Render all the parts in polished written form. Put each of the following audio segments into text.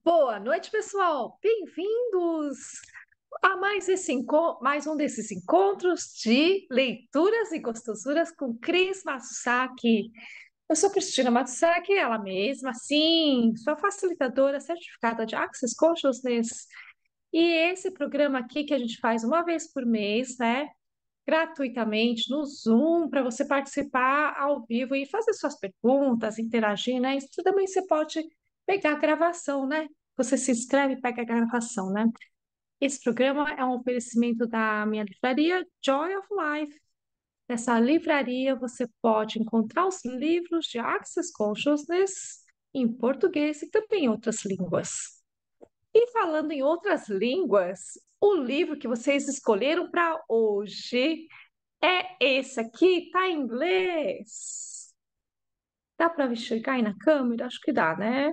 Boa noite, pessoal. Bem-vindos a mais um desses encontros de leituras e gostosuras com Cris Matsusaki. Eu sou Cristina Matsusaki, ela mesma, sim, sou facilitadora certificada de Access Consciousness. E esse programa aqui que a gente faz uma vez por mês, né, gratuitamente no Zoom, para você participar ao vivo e fazer suas perguntas, interagir, né? Isso também você pode pegar a gravação, né? Você se inscreve e pega a gravação, né? Esse programa é um oferecimento da minha livraria Joy of Life. Nessa livraria você pode encontrar os livros de Access Consciousness em português e também em outras línguas. E falando em outras línguas, o livro que vocês escolheram para hoje é esse aqui, tá em inglês. Dá para enxergar aí na câmera? Acho que dá, né?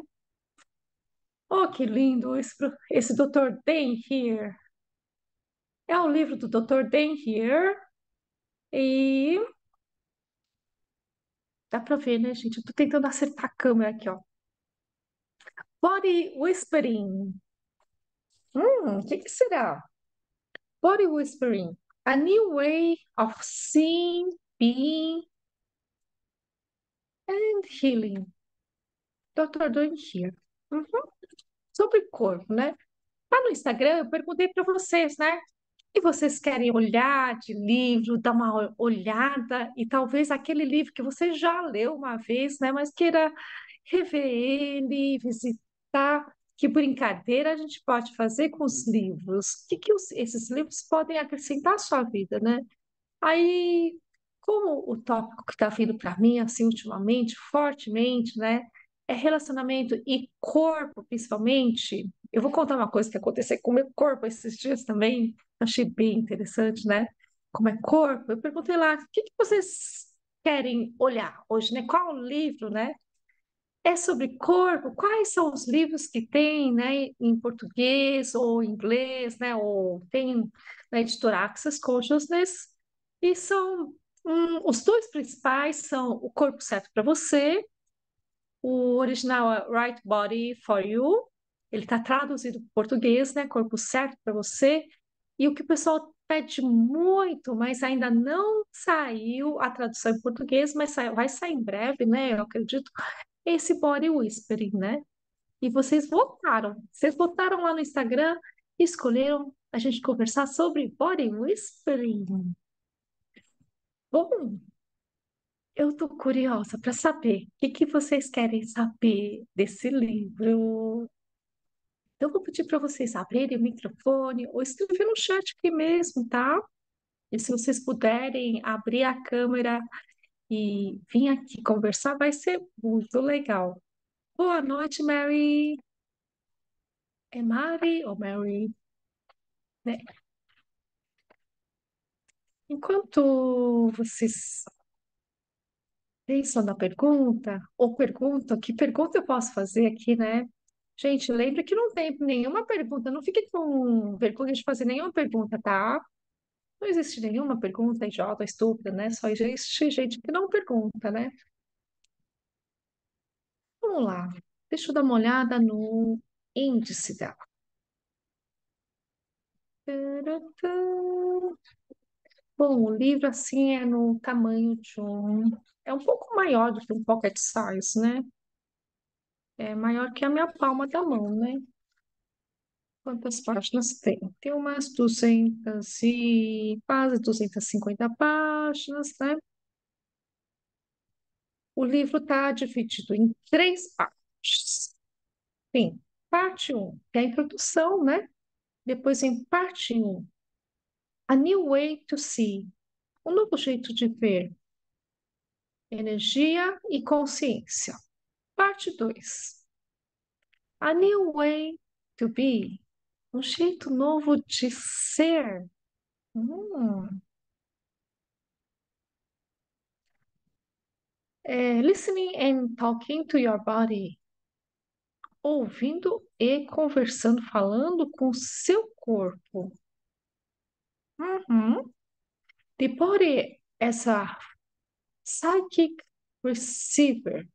Oh, que lindo esse Dr. Dan Here. É o livro do Dr. Dan Here e dá para ver, né, gente? Eu tô tentando acertar a câmera aqui, ó. Body Whispering. O que que será? Body Whispering. A new way of seeing, being and healing. Dr. Dan Here. Uhum. Sobre corpo, né? Lá no Instagram, eu perguntei para vocês, né? E vocês querem olhar de livro, dar uma olhada, e talvez aquele livro que você já leu uma vez, né? Mas queira rever ele, visitar. Que brincadeira a gente pode fazer com os livros? O que que esses livros podem acrescentar à sua vida, né? Aí, como o tópico que está vindo para mim, assim, ultimamente, fortemente, né, é relacionamento e corpo, principalmente. Eu vou contar uma coisa que aconteceu com o meu corpo esses dias também, achei bem interessante, né? Como é corpo. Eu perguntei lá, o que que vocês querem olhar hoje, né? Qual livro, né? É sobre corpo? Quais são os livros que tem, né, em português ou em inglês, né? Ou tem na editora Access Consciousness. E são os dois principais são O Corpo Certo para Você, o original é Right Body for You. Ele está traduzido para português, né? Corpo Certo para Você. E o que o pessoal pede muito, mas ainda não saiu a tradução em português, mas vai sair em breve, né? Eu acredito esse body whispering, né? E vocês votaram lá no Instagram e escolheram a gente conversar sobre body whispering. Bom, eu tô curiosa para saber o que que vocês querem saber desse livro. Então, eu vou pedir para vocês abrirem o microfone ou escrever no chat aqui mesmo, tá? E se vocês puderem abrir a câmera e vir aqui conversar, vai ser muito legal. Boa noite, Mary. É Mari ou Mary? Né? Enquanto vocês pensam na pergunta, ou perguntam, que pergunta eu posso fazer aqui, né? Gente, lembre que não tem nenhuma pergunta, não fique com vergonha de fazer nenhuma pergunta, tá? Não existe nenhuma pergunta idiota, estúpida, né? Só existe gente que não pergunta, né? Vamos lá, deixa eu dar uma olhada no índice dela. Taratã. Bom, o livro assim é no tamanho de um. É um pouco maior do que um pocket size, né? É maior que a minha palma da mão, né? Quantas páginas tem? Tem umas 200 e quase 250 páginas, né? O livro está dividido em três partes. Tem parte um, que é a introdução, né? Depois em parte um, A New Way to See, um novo jeito de ver, energia e consciência. Parte 2, A New Way to Be, um jeito novo de ser. Hum. Listening and talking to your body. Ouvindo e conversando, falando com o seu corpo. Uhum. The body as a psychic receiver.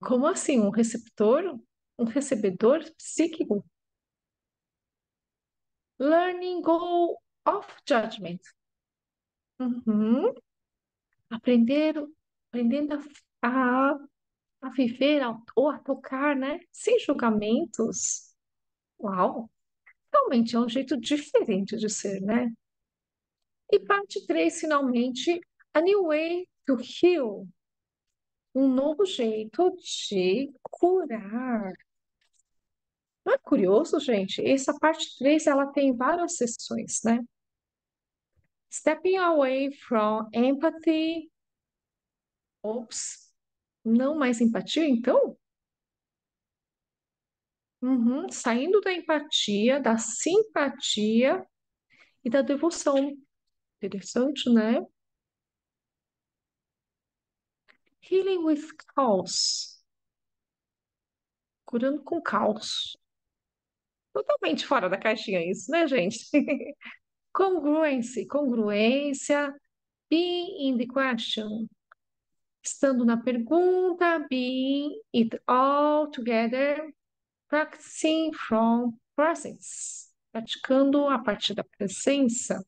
Como assim? Um receptor? Um recebedor psíquico. Learning goal of judgment. Uhum. Aprender, aprendendo a viver ou a tocar, né? Sem julgamentos. Uau! Realmente é um jeito diferente de ser, né? E parte 3 finalmente, A New Way to Heal. Um novo jeito de curar. Não é curioso, gente? Essa parte 3 ela tem várias sessões, né? Stepping away from empathy. Ops, não mais empatia, então? Uhum, saindo da empatia, da simpatia e da devoção. Interessante, né? Healing with caos. Curando com caos. Totalmente fora da caixinha isso, né, gente? Congruência. Congruência. Being in the question. Estando na pergunta, being it all together, practicing from presence. Praticando a partir da presença.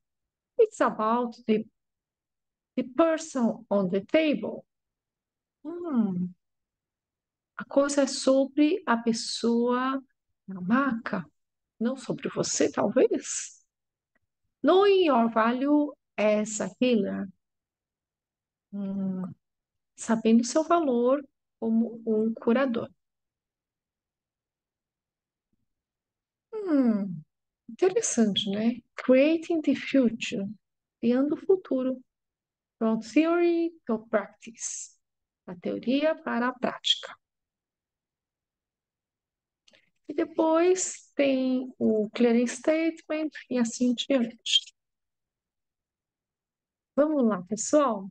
It's about the person on the table. Hum, a coisa é sobre a pessoa na maca, não sobre você, talvez. Knowing your value as a healer. Hum, sabendo seu valor como um curador. Hum, interessante, né? Creating the future. Criando o futuro. From theory to practice. Da teoria para a prática. E depois tem o clearing statement e assim diante. Vamos lá, pessoal?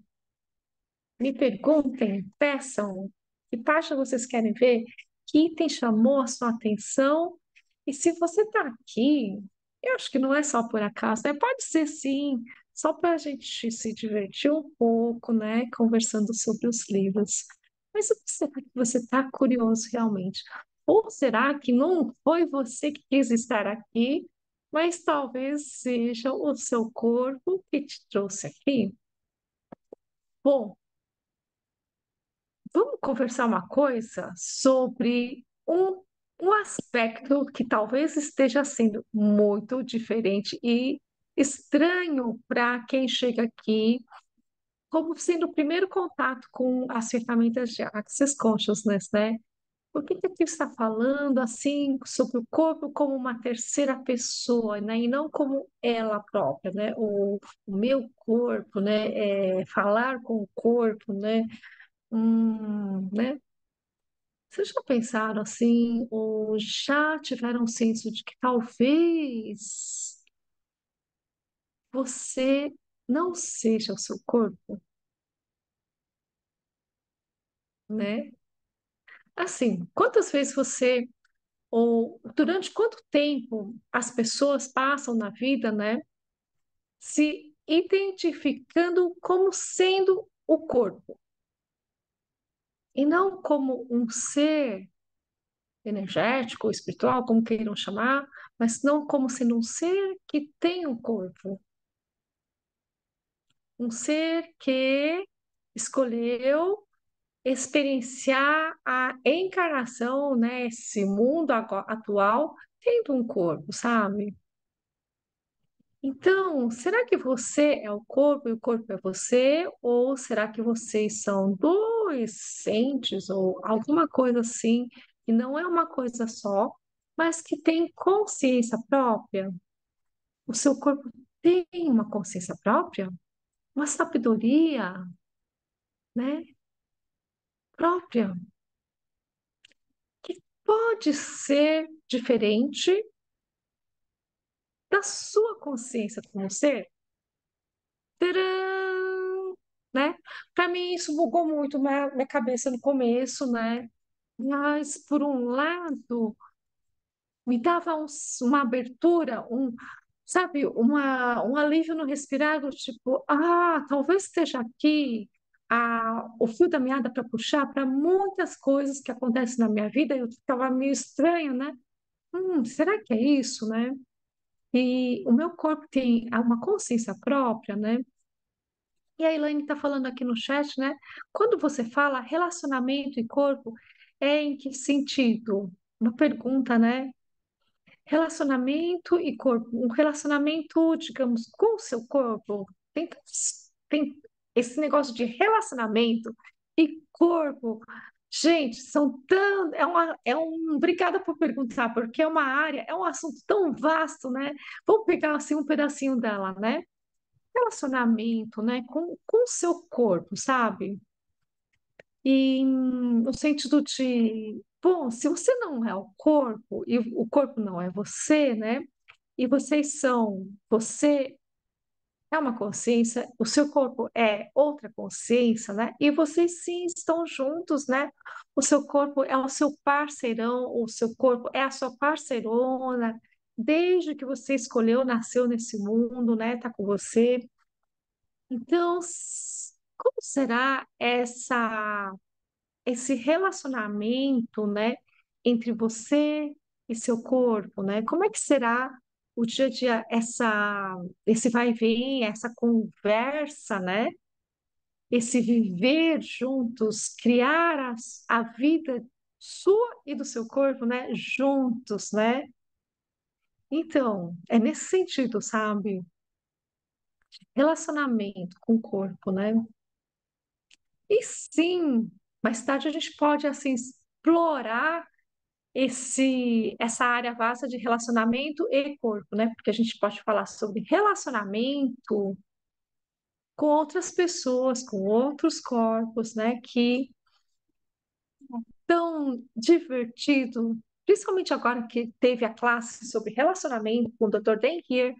Me perguntem, peçam, que página vocês querem ver, que item chamou a sua atenção. E se você está aqui, eu acho que não é só por acaso, né? Pode ser sim, só para a gente se divertir um pouco, né? Conversando sobre os livros. Mas o que será que você está curioso realmente? Ou será que não foi você que quis estar aqui, mas talvez seja o seu corpo que te trouxe aqui? Bom, vamos conversar uma coisa sobre um aspecto que talvez esteja sendo muito diferente e estranho para quem chega aqui, como sendo o primeiro contato com as ferramentas de Access Consciousness, né? Por que que aqui está falando assim sobre o corpo como uma terceira pessoa, né? E não como ela própria, né? O meu corpo, né? Falar com o corpo, né? Né? Vocês já pensaram assim, ou já tiveram um senso de que talvez você não seja o seu corpo, né? Assim, quantas vezes você, ou durante quanto tempo as pessoas passam na vida, né, se identificando como sendo o corpo, e não como um ser energético ou espiritual, como queiram chamar, mas não como sendo um ser que tem um corpo. Um ser que escolheu experienciar a encarnação, né, esse mundo atual, tendo um corpo, sabe? Então, será que você é o corpo e o corpo é você? Ou será que vocês são dois entes ou alguma coisa assim, que não é uma coisa só, mas que tem consciência própria? O seu corpo tem uma consciência própria? Uma sabedoria, né? Própria, que pode ser diferente da sua consciência como ser. Tcharam! Né? Para mim, isso bugou muito minha cabeça no começo, né? Mas, por um lado, me dava uma abertura, sabe, um alívio no respirar, do tipo, talvez esteja aqui o fio da meada para puxar para muitas coisas que acontecem na minha vida. Eu ficava meio estranho, né? Será que é isso, né? E o meu corpo tem uma consciência própria, né? E a Elaine está falando aqui no chat, né? Quando você fala relacionamento e corpo, é em que sentido? Uma pergunta, né? Relacionamento e corpo. Um relacionamento, digamos, com o seu corpo. Tem esse negócio de relacionamento e corpo. Gente, são tão. Obrigada por perguntar, porque é uma área, é um assunto tão vasto, né? Vamos pegar assim um pedacinho dela, né? Relacionamento, né? Com o seu corpo, sabe? E no sentido de, bom, se você não é o corpo e o corpo não é você, né? E vocês são, você é uma consciência, o seu corpo é outra consciência, né? E vocês sim estão juntos, né? O seu corpo é o seu parceirão, o seu corpo é a sua parceirona, desde que você escolheu, nasceu nesse mundo, né? Tá com você. Então, como será esse relacionamento, né, entre você e seu corpo, né? Como é que será o dia a dia, esse vai e vem, essa conversa, né? Esse viver juntos, criar a vida sua e do seu corpo, né? Juntos, né? Então, é nesse sentido, sabe? Relacionamento com o corpo, né? E sim, mais tarde a gente pode, assim, explorar essa área vasta de relacionamento e corpo, né? Porque a gente pode falar sobre relacionamento com outras pessoas, com outros corpos, né? Que tão divertido, principalmente agora que teve a classe sobre relacionamento com o Dr. Dan Heer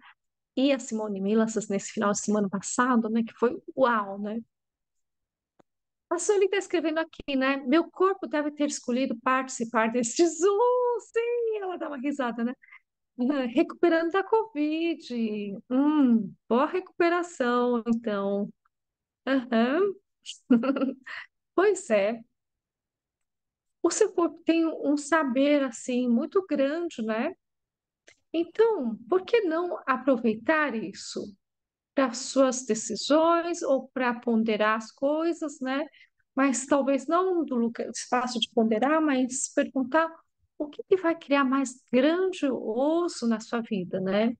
e a Simone Milassas nesse final de semana passado, né? Que foi uau, né? A Sueli está escrevendo aqui, né? Meu corpo deve ter escolhido participar deste Zoom. Sim, ela dá uma risada, né? Recuperando da Covid. Boa recuperação, então. Aham. Pois é. O seu corpo tem um saber, assim, muito grande, né? Então, por que não aproveitar isso para suas decisões ou para ponderar as coisas, né? Mas talvez não do lugar, espaço de ponderar, mas perguntar o que que vai criar mais grandioso na sua vida, né?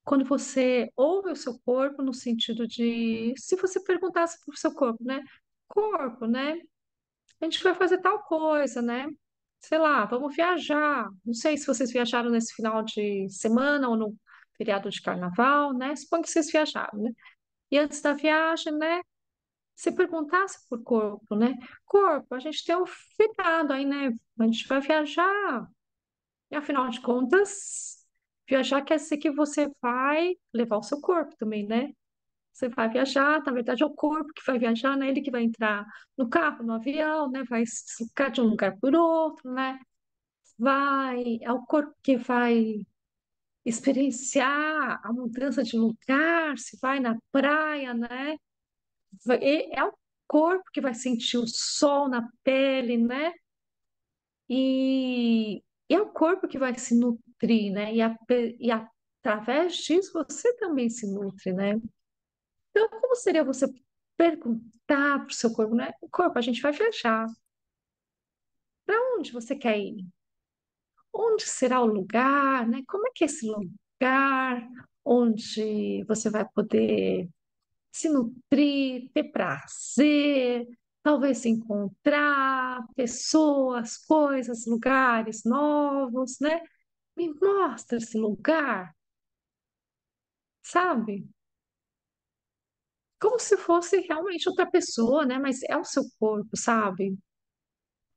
Quando você ouve o seu corpo no sentido de, se você perguntasse para o seu corpo, né? Corpo, né? A gente vai fazer tal coisa, né? Sei lá, vamos viajar. Não sei se vocês viajaram nesse final de semana ou no feriado de carnaval, né? Suponho que vocês viajaram, né? E antes da viagem, né? Se perguntasse por corpo, né? Corpo, a gente tem um feriado aí, né? A gente vai viajar. E afinal de contas, viajar quer dizer que você vai levar o seu corpo também, né? Você vai viajar, na verdade é o corpo que vai viajar, né? Ele que vai entrar no carro, no avião, né? Vai se ficar de um lugar por outro, né? É o corpo que vai experienciar a mudança de lugar, se vai na praia, né? É o corpo que vai sentir o sol na pele, né? E é o corpo que vai se nutrir, né? E através disso você também se nutre, né? Então, como seria você perguntar para o seu corpo, né? O corpo, a gente vai viajar. Para onde você quer ir? Onde será o lugar, né? Como é que é esse lugar onde você vai poder se nutrir, ter prazer, talvez se encontrar pessoas, coisas, lugares novos, né? Me mostra esse lugar, sabe? Como se fosse realmente outra pessoa, né? Mas é o seu corpo, sabe?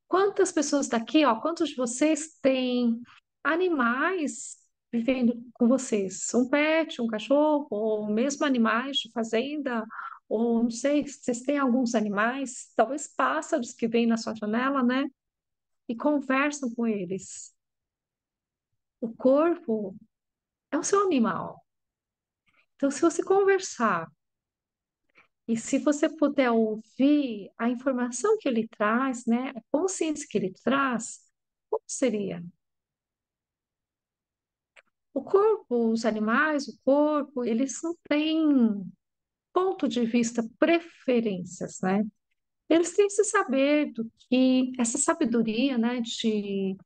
Quantas pessoas daqui, ó, quantos de vocês têm animais vivendo com vocês? Um pet, um cachorro, ou mesmo animais de fazenda, ou não sei, se vocês têm alguns animais, talvez pássaros que vêm na sua janela, né? E conversam com eles. O corpo é o seu animal. Então, se você conversar E se você puder ouvir a informação que ele traz, né, a consciência que ele traz, como seria? O corpo, os animais, o corpo, eles não têm ponto de vista, preferências, né? Eles têm esse saber do que, essa sabedoria, né, de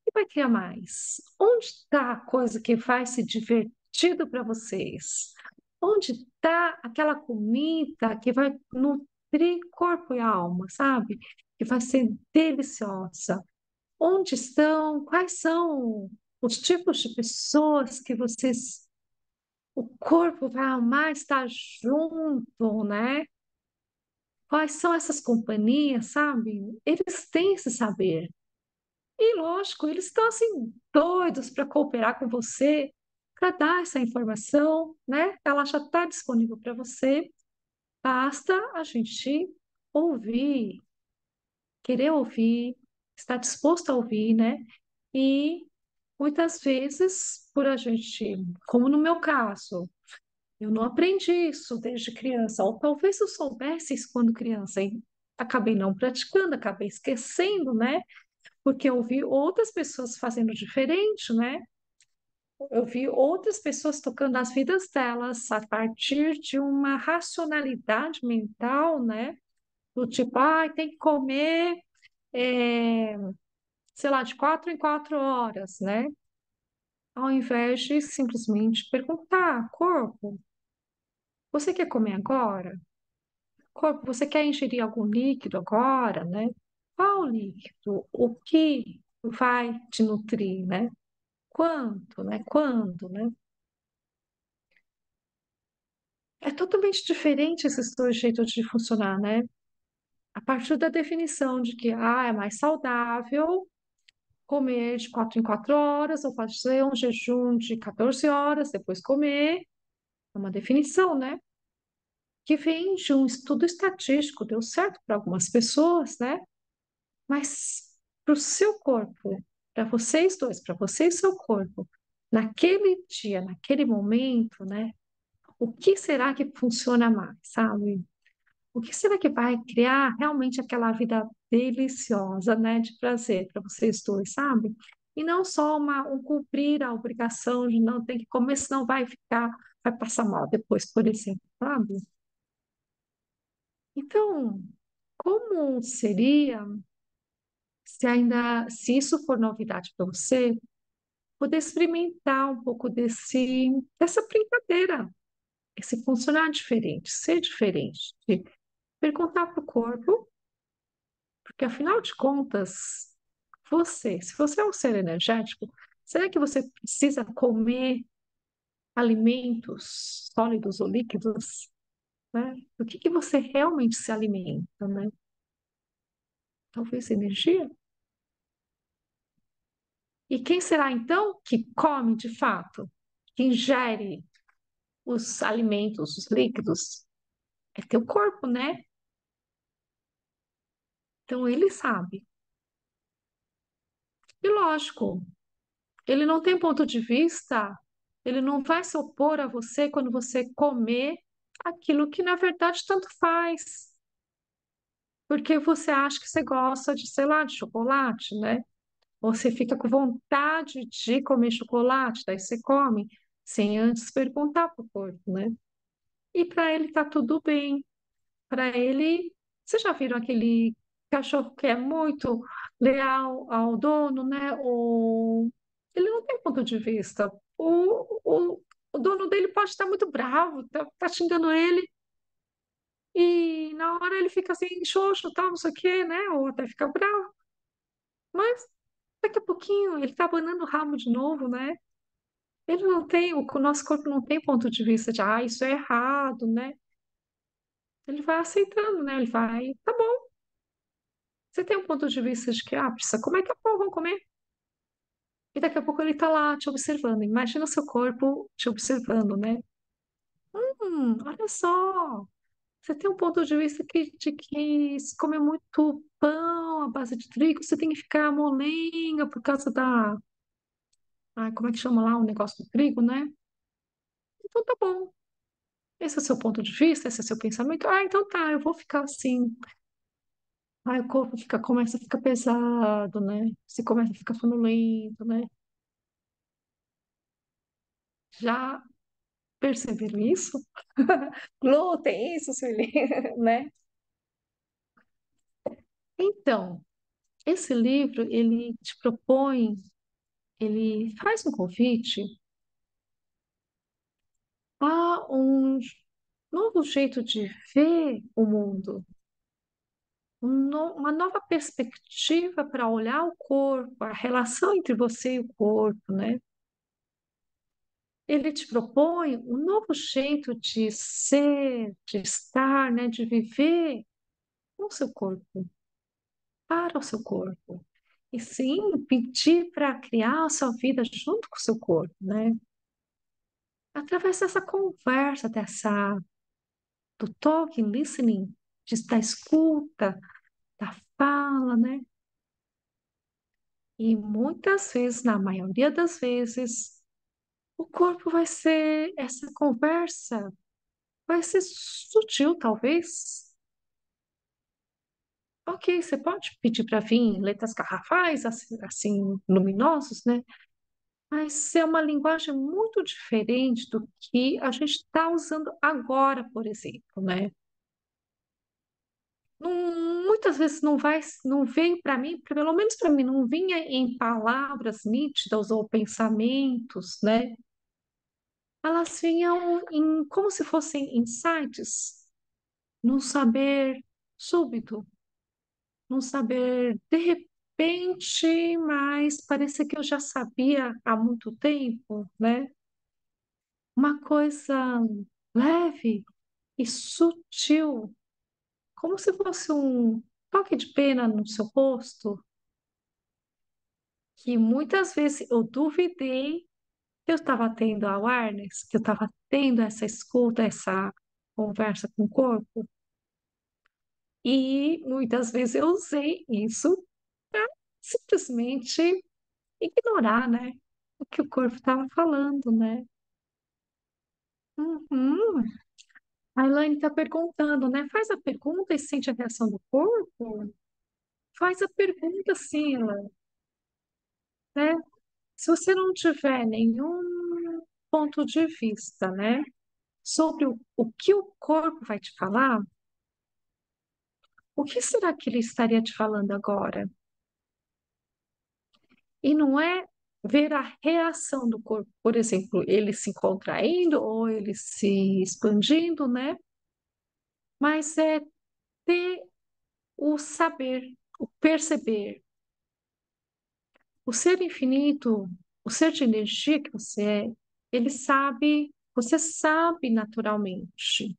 que vai criar mais? Onde está a coisa que vai ser divertido para vocês? Onde está aquela comida que vai nutrir corpo e alma, sabe? Que vai ser deliciosa? Onde estão? Quais são os tipos de pessoas que vocês, o corpo vai amar estar junto, né? Quais são essas companhias, sabe? Eles têm esse saber. E, lógico, eles estão assim doidos para cooperar com você, para dar essa informação, né? Ela já está disponível para você. Basta a gente ouvir, querer ouvir, estar disposto a ouvir, né? E muitas vezes, por a gente, como no meu caso, eu não aprendi isso desde criança, ou talvez eu soubesse isso quando criança, e acabei não praticando, acabei esquecendo, né? Porque eu vi outras pessoas fazendo diferente, né? Eu vi outras pessoas tocando as vidas delas a partir de uma racionalidade mental, né? Do tipo, ah, tem que comer, é, sei lá, de 4 em 4 horas, né? Ao invés de simplesmente perguntar, corpo, você quer comer agora? Corpo, você quer ingerir algum líquido agora, né? Qual líquido? O que vai te nutrir, né? Quanto, né? Quando, né? É totalmente diferente esses dois jeitos de funcionar, né? A partir da definição de que é mais saudável comer de 4 em 4 horas, ou fazer um jejum de 14 horas, depois comer, é uma definição, né? Que vem de um estudo estatístico, deu certo para algumas pessoas, né? Mas para o seu corpo, para vocês dois, para você e seu corpo, naquele dia, naquele momento, né? O que será que funciona mais, sabe? O que será que vai criar realmente aquela vida deliciosa, né, de prazer para vocês dois, sabe? E não só um cumprir a obrigação de não ter que comer, senão vai ficar, vai passar mal depois, por exemplo, sabe? Então, como seria se ainda, se isso for novidade para você, poder experimentar um pouco dessa brincadeira, esse funcionar diferente, ser diferente, de perguntar para o corpo. Porque, afinal de contas, se você é um ser energético, será que você precisa comer alimentos sólidos ou líquidos, né? Do que você realmente se alimenta, né? Talvez energia? E quem será, então, que come de fato, que ingere os alimentos, os líquidos? É teu corpo, né? Então, ele sabe. E lógico, ele não tem ponto de vista, ele não vai se opor a você quando você comer aquilo que na verdade tanto faz, porque você acha que você gosta de, sei lá, de chocolate, né? Ou você fica com vontade de comer chocolate, daí você come, sem antes perguntar para o corpo, né? E para ele tá tudo bem. Para ele, vocês já viram aquele cachorro que é muito leal ao dono, né? Ele não tem ponto de vista. O dono dele pode estar muito bravo, tá xingando ele, e na hora ele fica assim, xoxo, tal, não sei o quê, né? Ou até fica bravo. Mas daqui a pouquinho ele tá abanando o rabo de novo, né? Ele não tem, o nosso corpo não tem ponto de vista de, isso é errado, né? Ele vai aceitando, né? Ele vai, tá bom. Você tem um ponto de vista de que, precisa comer, que bom, vamos comer. E daqui a pouco ele tá lá te observando. Imagina o seu corpo te observando, né? Olha só. Você tem um ponto de vista de que se comer muito pão à base de trigo, você tem que ficar molenga por causa da. Como é que chama lá o negócio do trigo, né? Então tá bom. Esse é o seu ponto de vista, esse é o seu pensamento. Ah, então tá, eu vou ficar assim. Aí o corpo fica, começa a ficar pesado, né? Você começa a ficar sonolento, né? Já perceberam isso? Glúten, isso, Sueli, né? Então, esse livro, ele te propõe, ele faz um convite a um novo jeito de ver o mundo, uma nova perspectiva para olhar o corpo, a relação entre você e o corpo, né? Ele te propõe um novo jeito de ser, de estar, né? De viver com o seu corpo, para o seu corpo. E sim, pedir para criar a sua vida junto com o seu corpo, né? Através dessa conversa, do talking, listening, da escuta, da fala, né? E muitas vezes, na maioria das vezes, o corpo vai ser essa conversa, vai ser sutil, talvez. Ok, você pode pedir para vir em letras garrafais, assim, luminosos, né? Mas é uma linguagem muito diferente do que a gente está usando agora, por exemplo, né? Muitas vezes não vai, não veio para mim, pelo menos para mim, não vinha em palavras nítidas ou pensamentos, né? Elas vinham em como se fossem insights, num saber súbito, num saber de repente, mas parecia que eu já sabia há muito tempo, né? Uma coisa leve e sutil, como se fosse um toque de pena no seu rosto, que muitas vezes eu duvidei que eu estava tendo awareness, que eu estava tendo essa escuta, essa conversa com o corpo, e muitas vezes eu usei isso para simplesmente ignorar, né, o que o corpo estava falando, né? Uhum. A Elaine está perguntando, né? Faz a pergunta e sente a reação do corpo. Faz a pergunta, sim, Elaine, né? Se você não tiver nenhum ponto de vista, né, sobre o que o corpo vai te falar, o que será que ele estaria te falando agora? E não é ver a reação do corpo, por exemplo, ele se contraindo ou ele se expandindo, né? Mas é ter o saber, o perceber. O ser infinito, o ser de energia que você é, ele sabe, você sabe naturalmente.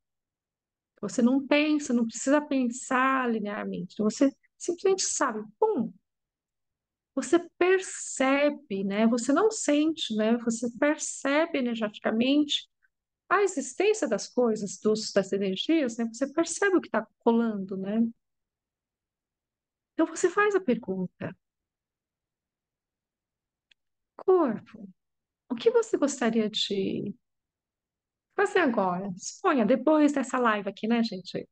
Você não pensa, não precisa pensar linearmente. Você simplesmente sabe, pum, você percebe, né? Você não sente, né? Você percebe energeticamente a existência das coisas, das energias, né? Você percebe o que está rolando, né? Então você faz a pergunta: corpo, o que você gostaria de fazer agora? Suponha, depois dessa live aqui, né, gente?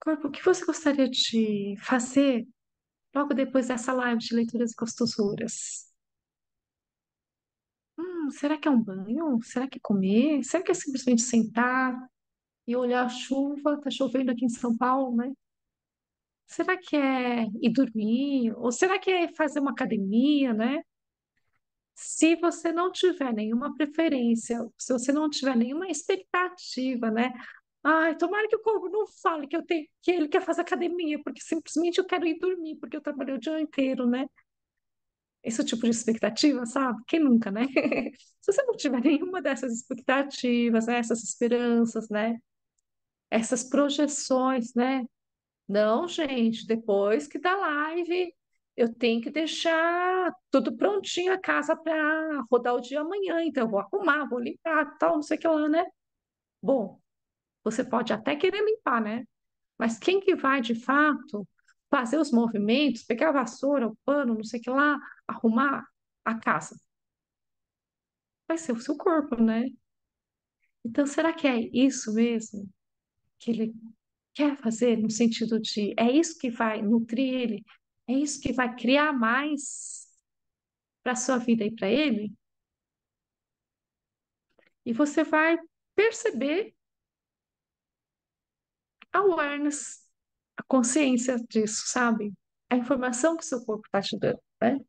Corpo, o que você gostaria de fazer logo depois dessa live de leituras e costuras? Será que é um banho? Será que é comer? Será que é simplesmente sentar e olhar a chuva? Tá chovendo aqui em São Paulo, né? Será que é ir dormir? Ou será que é fazer uma academia, né? Se você não tiver nenhuma preferência, se você não tiver nenhuma expectativa, né? Ai, tomara que o corpo não fale que eu tenho, que ele quer fazer academia, porque simplesmente eu quero ir dormir, porque eu trabalhei o dia inteiro, né? Esse tipo de expectativa, sabe? Quem nunca, né? Se você não tiver nenhuma dessas expectativas, né? Essas esperanças, né? Essas projeções, né? Não, gente, depois que da live, eu tenho que deixar tudo prontinho a casa para rodar o dia amanhã, então eu vou arrumar, vou limpar, tal, não sei o que lá, né? Bom, você pode até querer limpar, né? Mas quem que vai, de fato, fazer os movimentos, pegar a vassoura, o pano, não sei o que lá, arrumar a casa? Vai ser o seu corpo, né? Então, será que é isso mesmo que ele quer fazer no sentido de é isso que vai nutrir ele? É isso que vai criar mais para a sua vida e para ele? E você vai perceber a awareness, a consciência disso, sabe? A informação que seu corpo está te dando, né?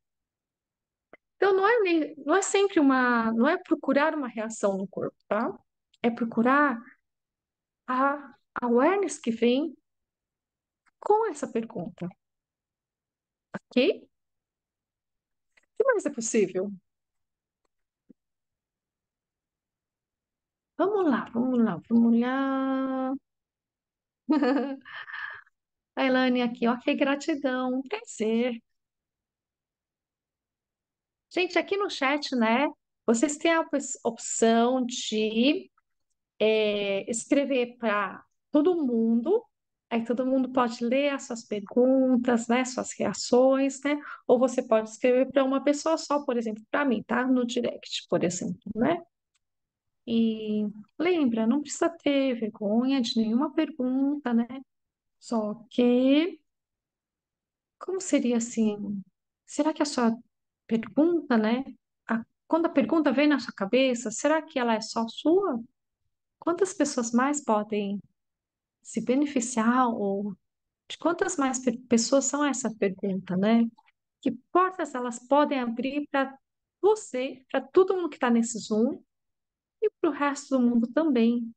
Então, não é sempre não é procurar uma reação no corpo, tá? É procurar a awareness que vem com essa pergunta, ok? O que mais é possível? Vamos lá, vamos lá, vamos lá. A Elaine aqui, ok, gratidão, um prazer. Gente, aqui no chat, né? Vocês têm a opção de escrever para todo mundo, aí todo mundo pode ler as suas perguntas, né? Suas reações, né? Ou você pode escrever para uma pessoa só, por exemplo, para mim, tá? No direct, por exemplo, né? E lembra, não precisa ter vergonha de nenhuma pergunta, né? Só que, como seria assim? Será que a sua pergunta, né? Quando a pergunta vem na sua cabeça, será que ela é só sua? Quantas pessoas mais podem se beneficiar ou de quantas mais pessoas são essa pergunta, né? Que portas elas podem abrir para você, para todo mundo que está nesse Zoom e para o resto do mundo também.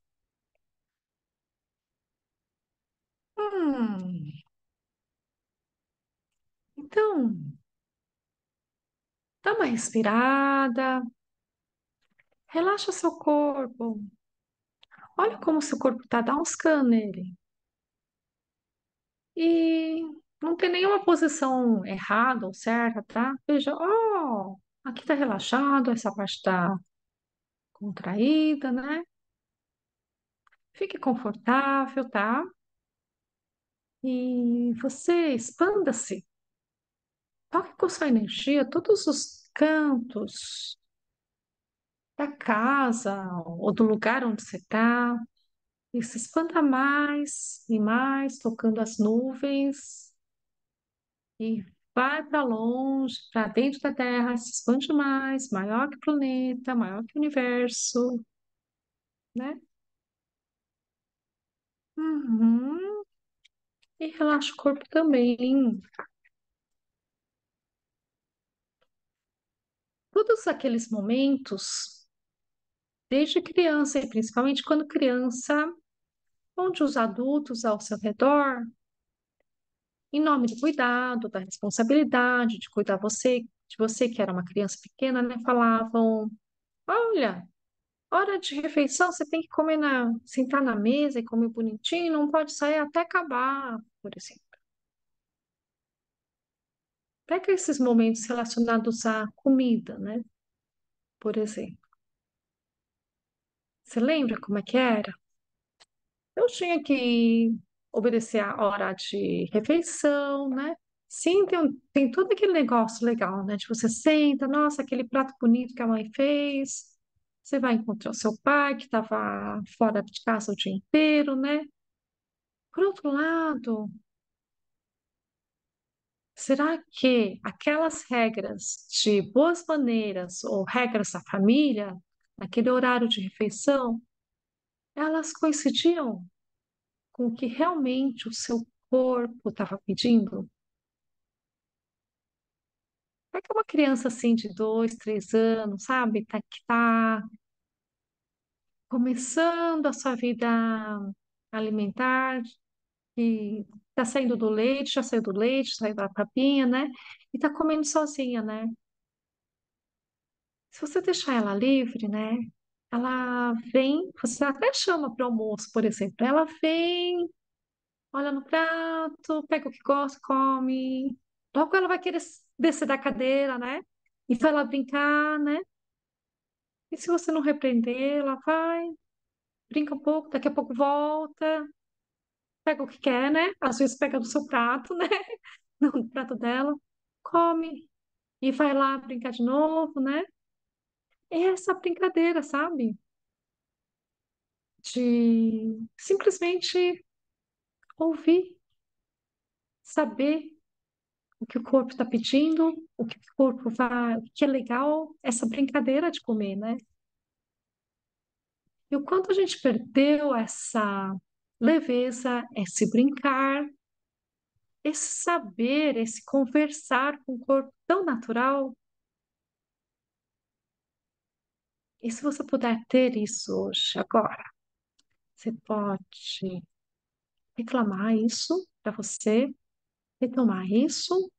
Hum, então, dá uma respirada, relaxa seu corpo. Olha como seu corpo está, dá um scan nele. E não tem nenhuma posição errada ou certa, tá? Veja, ó, aqui tá relaxado, essa parte tá contraída, né? Fique confortável, tá? E você expanda-se. Toque com sua energia todos os cantos da casa ou do lugar onde você está. E se expanda mais e mais, tocando as nuvens. E vai para longe, para dentro da Terra, se expande mais, maior que o planeta, maior que o universo, né? Uhum. E relaxa o corpo também. Todos aqueles momentos, desde criança, e principalmente quando criança, onde os adultos ao seu redor, em nome do cuidado, da responsabilidade, de cuidar de você que era uma criança pequena, né, falavam: olha, hora de refeição, você tem que sentar na mesa e comer bonitinho, não pode sair até acabar, por exemplo. Pega esses momentos relacionados à comida, né? Por exemplo. Você lembra como é que era? Eu tinha que obedecer a hora de refeição, né? Sim, tem todo aquele negócio legal, né? De você senta, nossa, aquele prato bonito que a mãe fez. Você vai encontrar o seu pai, que estava fora de casa o dia inteiro, né? Por outro lado, será que aquelas regras de boas maneiras ou regras da família, naquele horário de refeição, elas coincidiam com o que realmente o seu corpo estava pedindo? É que uma criança assim de 2, 3 anos, sabe, que tá começando a sua vida alimentar, que tá saindo do leite, já saiu do leite, saiu da papinha, né? E tá comendo sozinha, né? Se você deixar ela livre, né? Ela vem, você até chama para o almoço, por exemplo. Ela vem, olha no prato, pega o que gosta, come. Logo ela vai querer descer da cadeira, né? E vai lá brincar, né? E se você não repreender, ela vai, brinca um pouco, daqui a pouco volta, pega o que quer, né? Às vezes pega do seu prato, né? No prato dela, come e vai lá brincar de novo, né? É essa brincadeira, sabe? de simplesmente ouvir, saber o que o corpo está pedindo, o que o corpo vai, o que é legal, essa brincadeira de comer, né? E o quanto a gente perdeu essa leveza, esse brincar, esse saber, esse conversar com o corpo tão natural. E se você puder ter isso hoje, agora, você pode reclamar isso para você, retomar isso,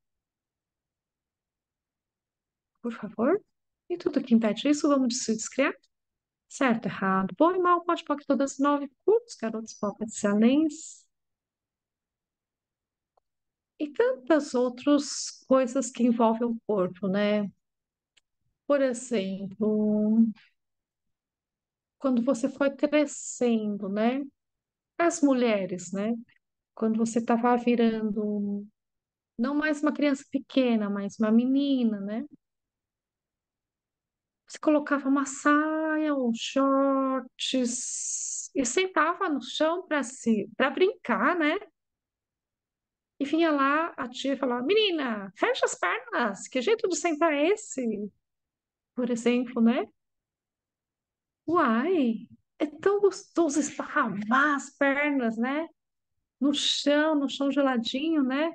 por favor. E tudo que impede isso, vamos se descrever. Certo, errado, bom e mal, pode pôr todas 9 curtos, garotos, palpas excelentes. E tantas outras coisas que envolvem o corpo, né? Por exemplo, quando você foi crescendo, né? As mulheres, né? Quando você estava virando não mais uma criança pequena, mas uma menina, né? Você colocava uma saia, um shorts e sentava no chão para brincar, né? E vinha lá a tia e falava: Menina, fecha as pernas, que jeito de sentar é esse? Por exemplo, né? Uai, é tão gostoso esparramar as pernas, né? No chão geladinho, né?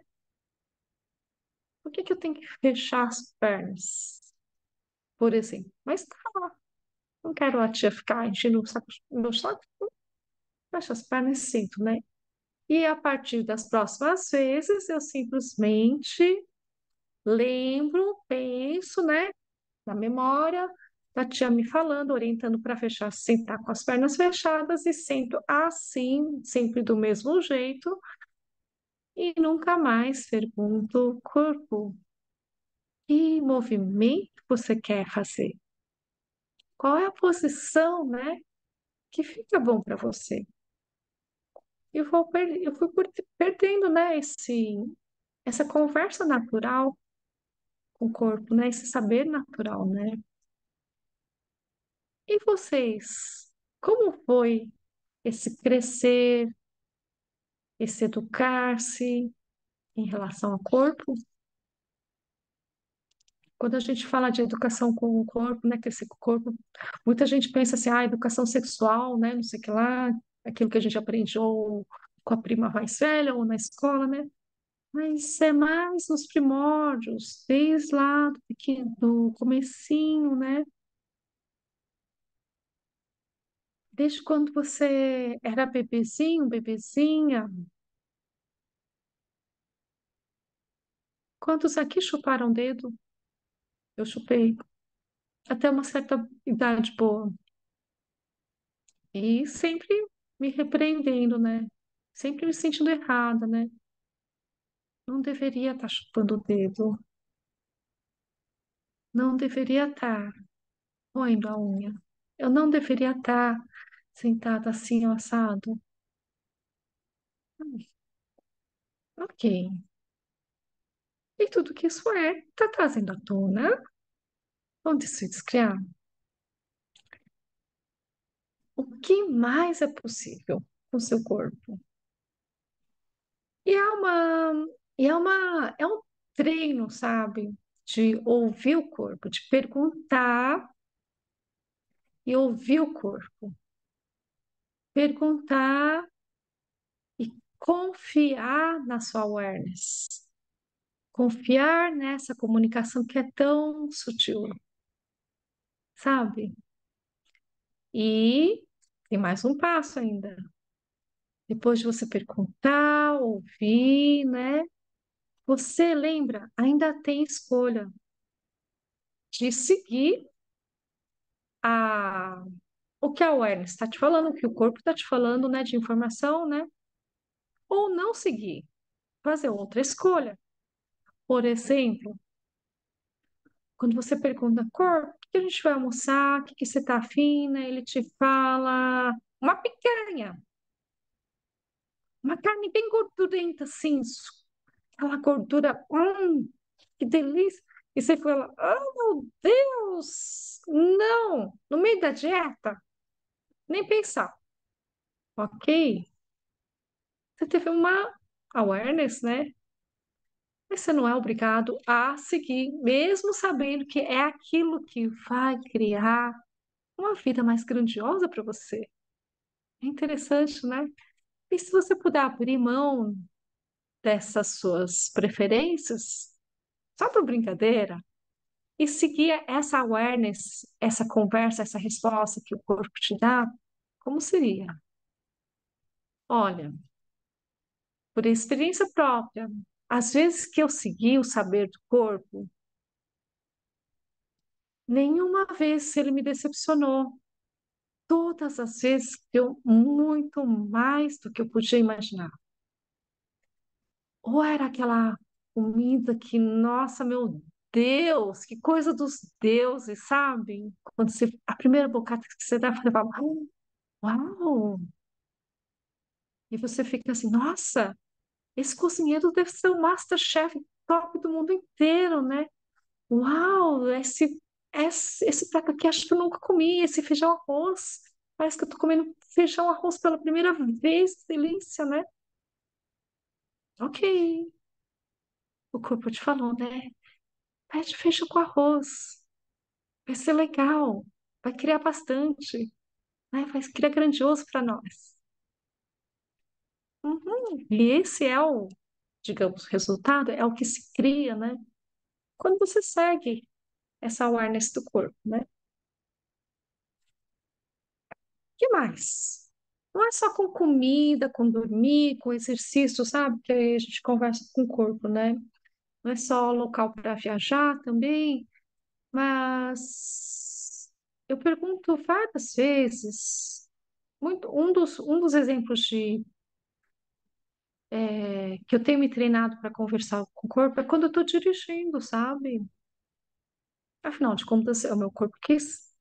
Por que que eu tenho que fechar as pernas? Por exemplo. Mas tá, não quero a tia ficar enchendo o saco, meu saco, fecha as pernas e sinto, né? E a partir das próximas vezes, eu simplesmente lembro, penso, né? Na memória da tia me falando, orientando para fechar, sentar com as pernas fechadas e sento assim, sempre do mesmo jeito, e nunca mais pergunto, corpo, que movimento você quer fazer? Qual é a posição, né, que fica bom para você? Eu fui perdendo, né, essa conversa natural com o corpo, né, esse saber natural, né? E vocês, como foi esse crescer, esse educar-se em relação ao corpo? Quando a gente fala de educação com o corpo, né, crescer com o corpo, muita gente pensa assim, ah, educação sexual, né, não sei o que lá, aquilo que a gente aprende ou com a prima mais velha ou na escola, né? Mas é mais nos primórdios, desde lá do pequeno, do comecinho, né? Desde quando você era bebezinho, bebezinha. Quantos aqui chuparam o dedo? Eu chupei. Até uma certa idade boa. E sempre me repreendendo, né? Sempre me sentindo errada, né? Não deveria estar chupando o dedo. Não deveria estar roendo a unha. Eu não deveria estar sentada assim, ó, assado. Ok. E tudo que isso está trazendo à tona, onde se descriar, o que mais é possível com o seu corpo. E é um treino, sabe? De ouvir o corpo, de perguntar e ouvir o corpo. Perguntar e confiar na sua awareness. Confiar nessa comunicação que é tão sutil, sabe? E tem mais um passo ainda. Depois de você perguntar, ouvir, né? Você lembra, ainda tem escolha de seguir a, o que a awareness está te falando, o que o corpo está te falando, né, de informação, né? Ou não seguir, fazer outra escolha. Por exemplo, quando você pergunta, corpo, o que a gente vai almoçar? O que você está afim, né? Ele te fala uma picanha, uma carne bem gordurenta, assim, aquela gordura, que delícia. E você fala, oh, meu Deus, não, no meio da dieta, nem pensar. ok? Você teve uma awareness, né? Mas você não é obrigado a seguir, mesmo sabendo que é aquilo que vai criar uma vida mais grandiosa para você. É interessante, né? E se você puder abrir mão dessas suas preferências, só por brincadeira, e seguir essa awareness, essa conversa, essa resposta que o corpo te dá, como seria? Olha, por experiência própria, às vezes que eu segui o saber do corpo, nenhuma vez ele me decepcionou. Todas as vezes deu muito mais do que eu podia imaginar. Ou era aquela comida que, nossa, meu Deus, que coisa dos deuses, sabe? Quando você, a primeira bocada que você dá, você fala, uau! E você fica assim, nossa, esse cozinheiro deve ser o MasterChef top do mundo inteiro, né? Uau, esse prato aqui acho que eu nunca comi, esse feijão arroz. Parece que eu tô comendo feijão arroz pela primeira vez, que delícia, né? Ok, o corpo te falou, né? Pede feijão com arroz, vai ser legal, vai criar bastante, né? Vai criar grandioso para nós. Uhum. E esse é o, digamos, resultado, é o que se cria, né? Quando você segue essa awareness do corpo, né? Que mais? Não é só com comida, com dormir, com exercício, sabe? Que aí a gente conversa com o corpo, né? Não é só local para viajar também, mas eu pergunto várias vezes, um dos exemplos que eu tenho me treinado para conversar com o corpo é quando eu estou dirigindo, sabe? Afinal de contas, é o meu corpo que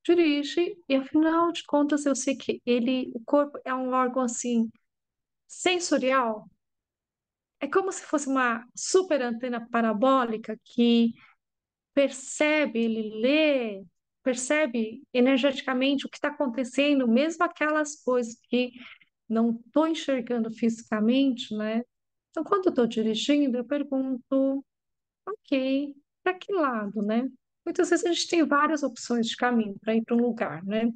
dirige, e afinal de contas, eu sei que o corpo é um órgão assim sensorial. É como se fosse uma super antena parabólica que percebe, ele lê, percebe energeticamente o que está acontecendo, mesmo aquelas coisas que não estou enxergando fisicamente, né? Então, quando eu estou dirigindo, eu pergunto, ok, para que lado, né? Muitas vezes a gente tem várias opções de caminho para ir para um lugar, né?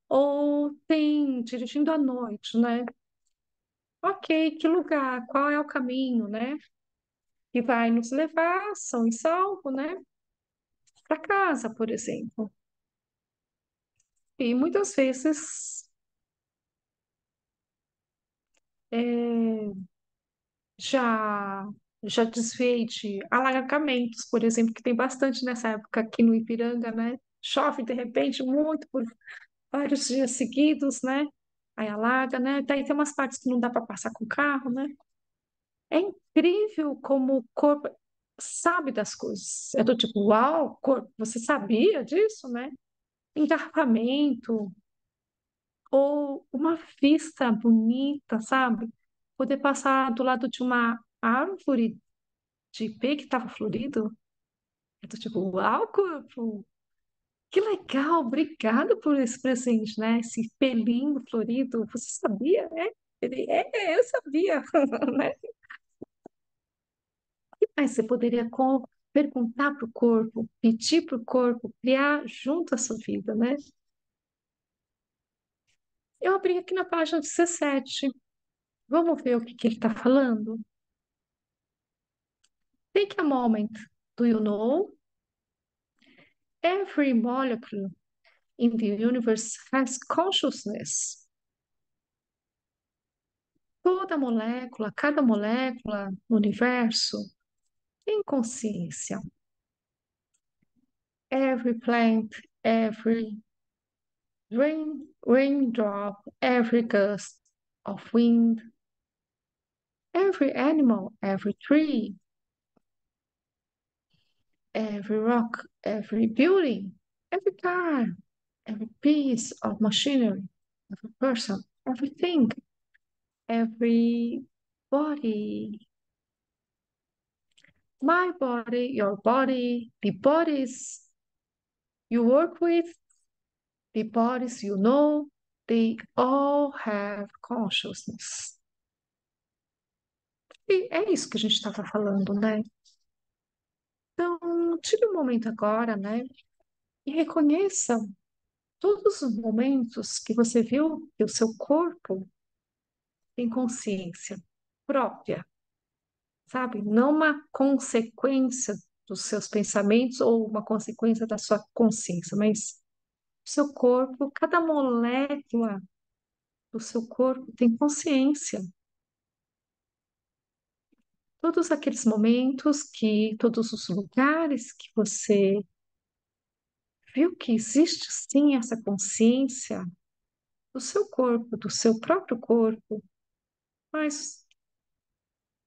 Ou tem dirigindo à noite, né? Ok, que lugar? Qual é o caminho, né? Que vai nos levar, são e salvo, né? Para casa, por exemplo. E muitas vezes é, já já desviei de alagamentos, por exemplo, que tem bastante nessa época aqui no Ipiranga, né? Chove de repente muito por vários dias seguidos, né? Aí alaga, né? Daí tem umas partes que não dá para passar com o carro, né? É incrível como o corpo sabe das coisas. É do tipo, uau, corpo, você sabia disso, né? Engarrafamento, ou uma vista bonita, sabe? Poder passar do lado de uma árvore de ipê que estava florido. Eu tô tipo, uau, corpo, que legal, obrigada por esse presente, né? Esse pelinho florido, você sabia, né? Eu sabia, né? Mas você poderia perguntar para o corpo, pedir para o corpo criar junto a sua vida, né? Eu abri aqui na página 17. Vamos ver o que ele está falando? Take a moment. Do you know? Every molecule in the universe has consciousness. Toda molécula, cada molécula no universo tem consciência. Every plant, every raindrop, every gust of wind, every animal, every tree, every rock, every building, every car, every piece of machinery, every person, everything, every body, my body, your body, the bodies you work with, the bodies you know, they all have consciousness. E é isso que a gente estava falando, né? Então, tire um momento agora, né? E reconheça todos os momentos que você viu que o seu corpo tem consciência própria, sabe? Não uma consequência dos seus pensamentos ou uma consequência da sua consciência, mas o seu corpo, cada molécula do seu corpo tem consciência. Todos aqueles momentos que, todos os lugares que você viu que existe sim essa consciência do seu corpo, do seu próprio corpo, mas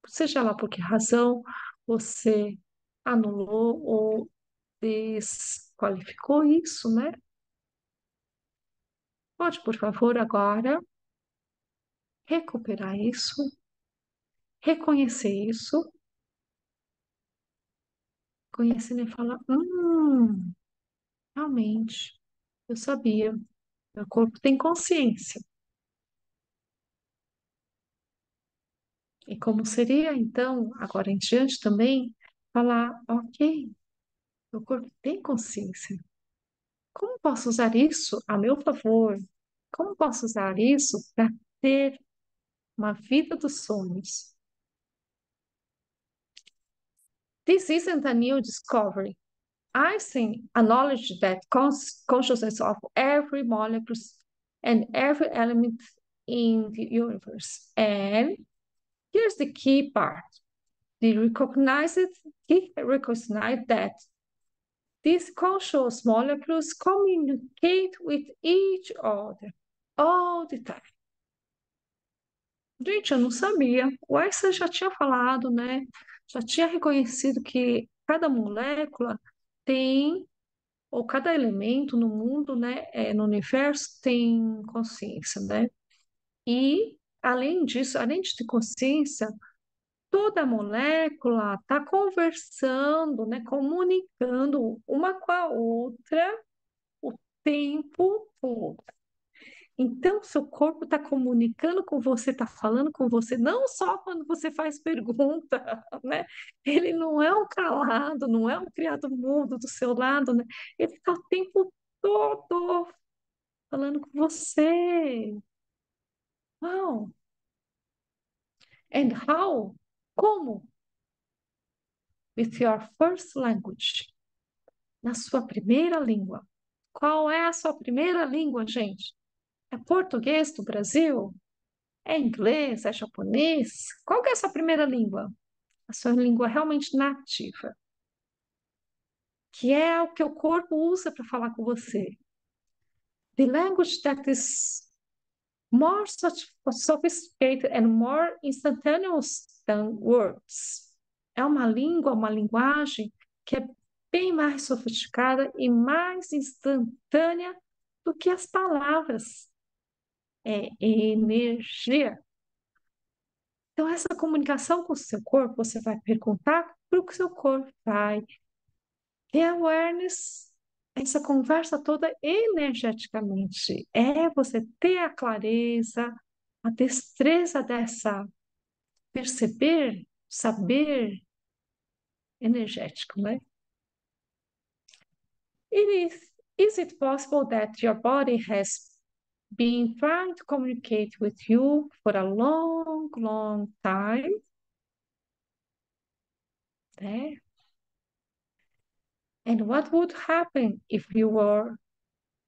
seja lá por que razão você anulou ou desqualificou isso, né? Pode, por favor, agora recuperar isso, reconhecer isso, conhecendo e falar, realmente, eu sabia, meu corpo tem consciência. E como seria, então, agora em diante também, falar, ok, meu corpo tem consciência. Como posso usar isso a meu favor? Como posso usar isso para ter uma vida dos sonhos? This isn't a new discovery. Einstein acknowledged that consciousness of every molecule and every element in the universe. And here's the key part. He recognized that these conscious molecules communicate with each other all the time. Gente, eu não sabia. O Einstein já tinha falado, né? Já tinha reconhecido que cada molécula tem, ou cada elemento no mundo, né, no universo, tem consciência, né? E, além disso, além de ter consciência, toda molécula está conversando, né, comunicando uma com a outra o tempo todo. Então, seu corpo está comunicando com você, está falando com você, não só quando você faz pergunta, né? Ele não é um calado, não é um criado mudo do seu lado, né? Ele está o tempo todo falando com você. Wow! And how? Como? With your first language. Na sua primeira língua. Qual é a sua primeira língua, gente? É português do Brasil? É inglês? É japonês? Qual que é a sua primeira língua? A sua língua realmente nativa, que é o que o corpo usa para falar com você. The language that is more sophisticated and more instantaneous than words. É uma linguagem que é bem mais sofisticada e mais instantânea do que as palavras. É energia. Então, essa comunicação com o seu corpo, você vai perguntar para o que o seu corpo vai ter awareness, essa conversa toda energeticamente. É você ter a clareza, a destreza dessa perceber, saber energético, né? Is it possible that your body has been trying to communicate with you for a long, long time? Né? And what would happen if you were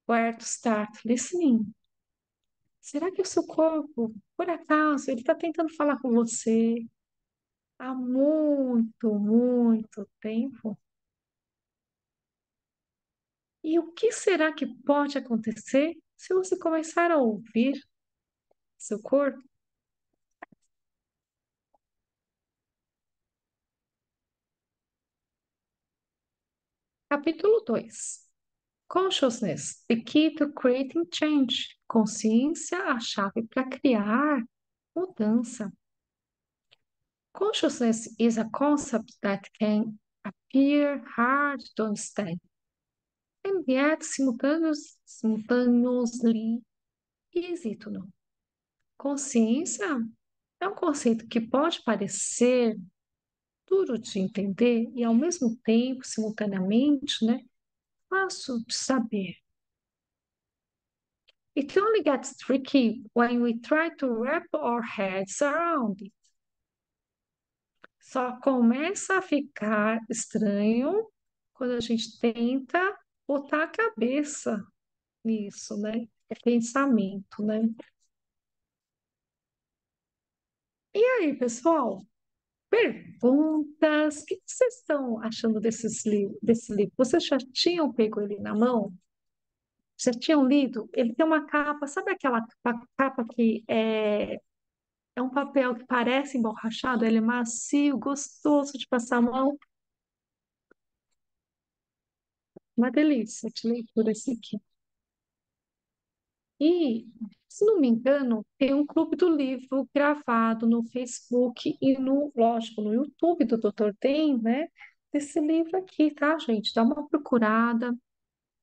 to start listening? Será que o seu corpo, por acaso, ele está tentando falar com você há muito, muito tempo? E o que será que pode acontecer se você começar a ouvir seu corpo? Capítulo 2. Consciousness, the key to creating change. Consciência, a chave para criar mudança. Consciousness is a concept that can appear hard to understand, and yet simultaneously e hesito não. Consciência é um conceito que pode parecer duro de entender e, ao mesmo tempo, simultaneamente, né, fácil de saber. It only gets tricky when we try to wrap our heads around it. Só começa a ficar estranho quando a gente tenta botar a cabeça nisso, né? É pensamento, né? E aí, pessoal? Perguntas? O que vocês estão achando desse livro? Vocês já tinham pego ele na mão? Já tinham lido? Ele tem uma capa, sabe aquela capa que é um papel que parece emborrachado? Ele é macio, gostoso de passar a mão. Uma delícia de leitura esse aqui. E, se não me engano, tem um clube do livro gravado no Facebook e lógico, no YouTube do Dr. Tem, né? Desse livro aqui, tá, gente? Dá uma procurada.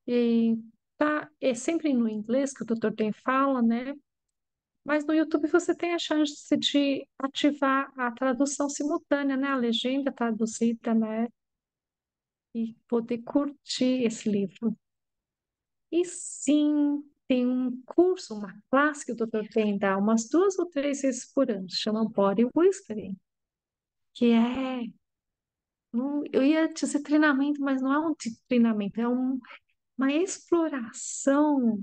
E tá, é sempre no inglês que o Dr. Tem fala, né? Mas no YouTube você tem a chance de ativar a tradução simultânea, né? A legenda traduzida, né? E poder curtir esse livro. E sim, tem um curso, uma classe que o doutor tem dá umas 2 ou 3 vezes por ano, chama Body Whispering, que eu ia dizer treinamento, mas não é um treinamento, é uma exploração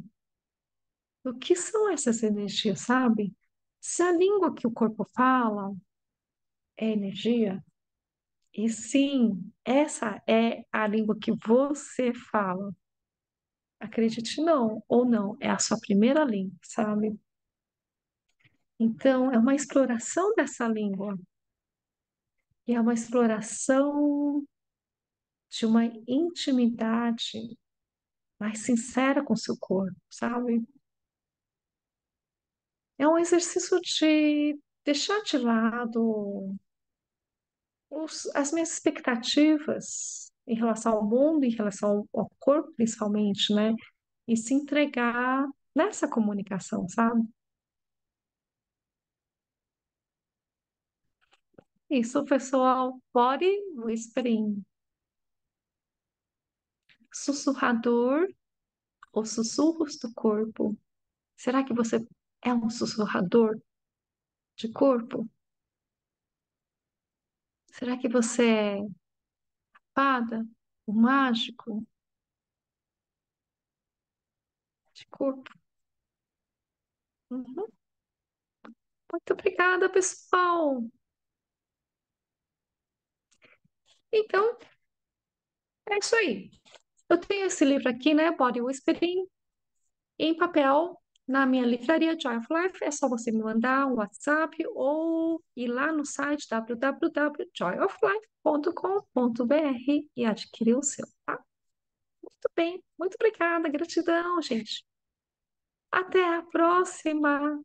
do que são essas energias, sabe? Se a língua que o corpo fala é energia, e sim, essa é a língua que você fala. Acredite não, ou não, é a sua primeira língua, sabe? Então, é uma exploração dessa língua, e é uma exploração de uma intimidade mais sincera com o seu corpo, sabe? É um exercício de deixar de lado as minhas expectativas em relação ao mundo, em relação ao corpo, principalmente, né? E se entregar nessa comunicação, sabe? Isso, pessoal, body whispering, sussurrador ou sussurros do corpo. Será que você é um sussurrador de corpo? Será que você é fada, o mágico de corpo? Uhum. Muito obrigada, pessoal. Então, é isso aí. Eu tenho esse livro aqui, né? Body Whispering, em papel, na minha livraria Joy of Life. É só você me mandar um WhatsApp ou ir lá no site www.joyoflife.com.br e adquirir o seu, tá? Muito bem. Muito obrigada. Gratidão, gente. Até a próxima.